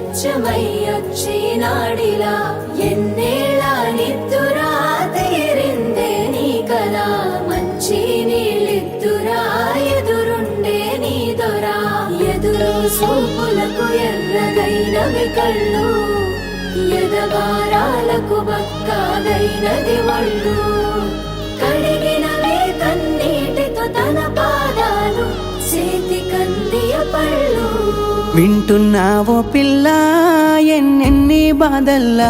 స్వచ్ఛమయ్యొచ్చినాడిలా ఎన్నేళ్ళ నిద్దురా తీరిందే నీ కల మంచి నీళ్ళిద్దురా ఎదురుండే నీ దొరా ఎదురు సూపులకు ఎర్రగైనవి కళ్ళు ఎదగారాలకు బక్కాగైనది ఒళ్ళు కడిగినవే కన్నీటితో తన పాదాలు చేతి కందియ పళ్ళు వింటున్నావో పిల్ల ఎన్నెన్ని బాధల్లా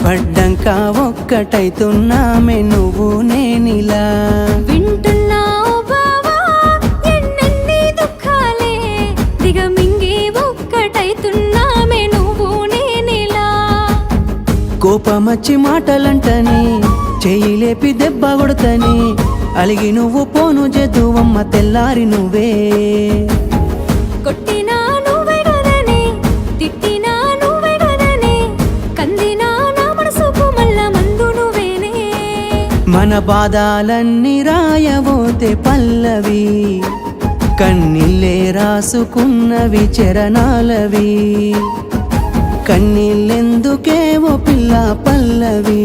పడ్డంక ఒక్కటైతున్నామే నువ్వు నేనిలా వింటున్నావు బావా ఎన్నెన్ని దుఃఖాలే దిగమింగి ఒక్కటైతున్నామే నువ్వు నేనిలా కోపమచ్చి మాటలంటని చెయ్యి లేపి దెబ్బ కొడతని అలిగి నువ్వు పోను జదువమ్మ తెల్లారి నువ్వే కొట్టినా నువ్వే కదనే తిట్టినా నువ్వే కదనే కందినా నా మనసుకు మళ్ళా మందు నువ్వేనే మన బాధాలన్నీ రాయబోతే పల్లవి కన్నీళ్ళే రాసుకున్నవి చరణాలవి కన్నీళ్ళెందుకేవో పిల్ల పల్లవి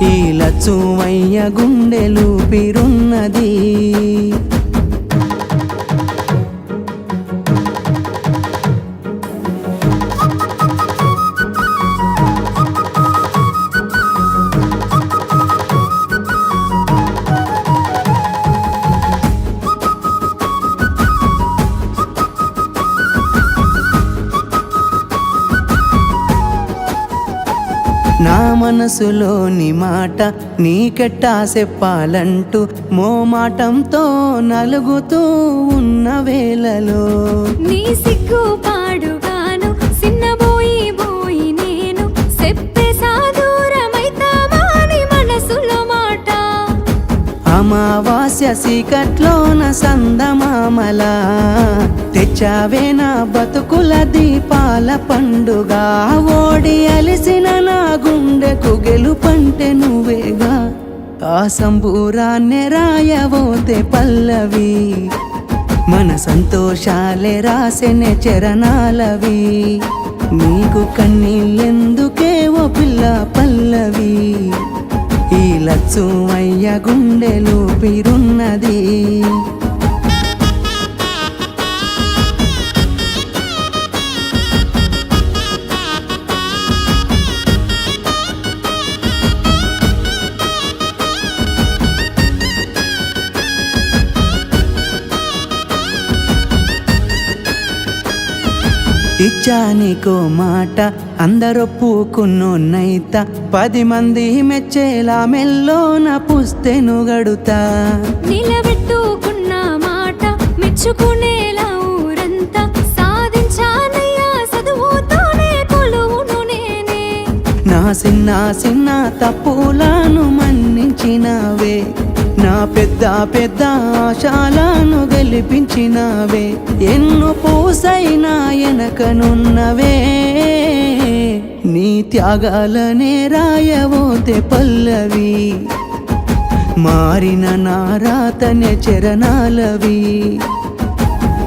ఈ లచ్చుమయ్య గుండెలు పిరున్నది నా మనసులోని మాట నీకెట్టా చెప్పాలంటూ మోమాటంతో నలుగుతూ ఉన్న వేళలో నీ సిగ్గు పాడుగాను సిన్నబోయి బోయి నేను చెప్పేసా దూరమైతామాని మనసులో మాట అమావాస్య సీకట్లోన సందమామలా తెచ్చావే నా బతుకుల దీపాల పండుగ ఓడి అలిసిన నా గుండెకు గెలుపంటే నువ్వేగా ఆ సంబూరాన్నే రాయబోతే పల్లవి మన సంతోషాలే రాసెనే చరణాలవి నీకు కన్నీళ్ళెందుకేవో పిల్ల పల్లవి ఈ లచ్చుమయ్య గుండెలు పిరున్నది ఇచ్చానికో మాట అందరొప్పుకున్నోన్నైత 10 మంది మెచ్చేలా మెల్లోన పుస్తెను గడుతా నిలబెట్టుకున్న మాట మెచ్చుకునేలా ఊరంతా సాధించానయ్యా చదువుతోనే కొలువును నేనే నా చిన్న చిన్న తప్పులను మన్నించినవే నా పెద్ద పెద్ద ఆశాలను గెలిపించినవే ఎన్నో పూసైనా ఎనకనున్నవే నీ త్యాగాలనే రాయబోతే పల్లవి మారిన నా రాతనే చరణాలవి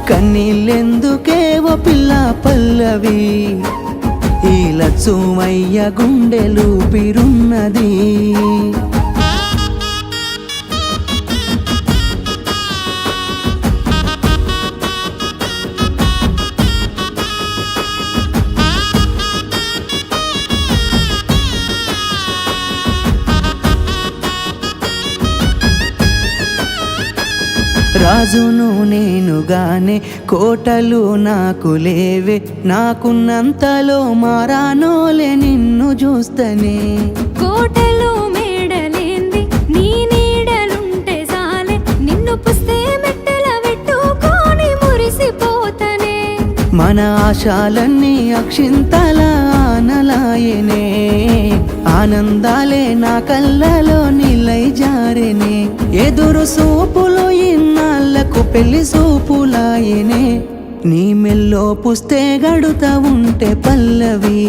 కన్నీళ్ళెందుకేవో పిల్ల పల్లవి ఈ లచ్చుమయ్య గుండెలు పిరున్నది రాజును నేనుగానే కోటలు నాకు లేవే నాకున్నంతలో మారానోలే నిన్ను చూస్తనే కోటలు మేడలేంది నీ నీడలుంటే సాలే నిన్ను పుస్తే మెట్టెల పెట్టుకొని మురిసిపోతనే మన ఆశాలన్నీ అక్షింతల ఆనలాయనే ఆనందాలే నా కళ్ళలో నిలై జారెనే ఎదురు సూపులు ఇన్నాళ్లకు పెళ్లి సూపులాయనే నీ మెల్లో పుస్తే గడుతా ఉంటే పల్లవి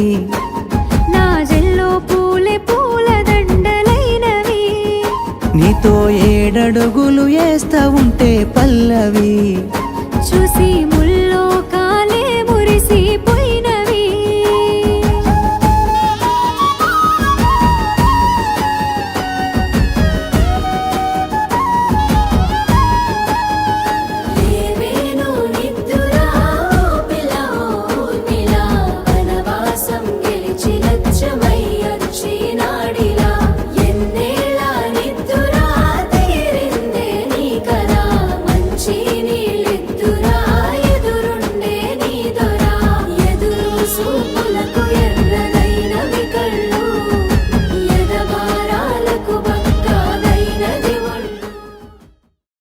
నా జల్లో పూలే పూల దండలైనవి నీతో 7 అడుగులు వేస్తా ఉంటే పల్లవి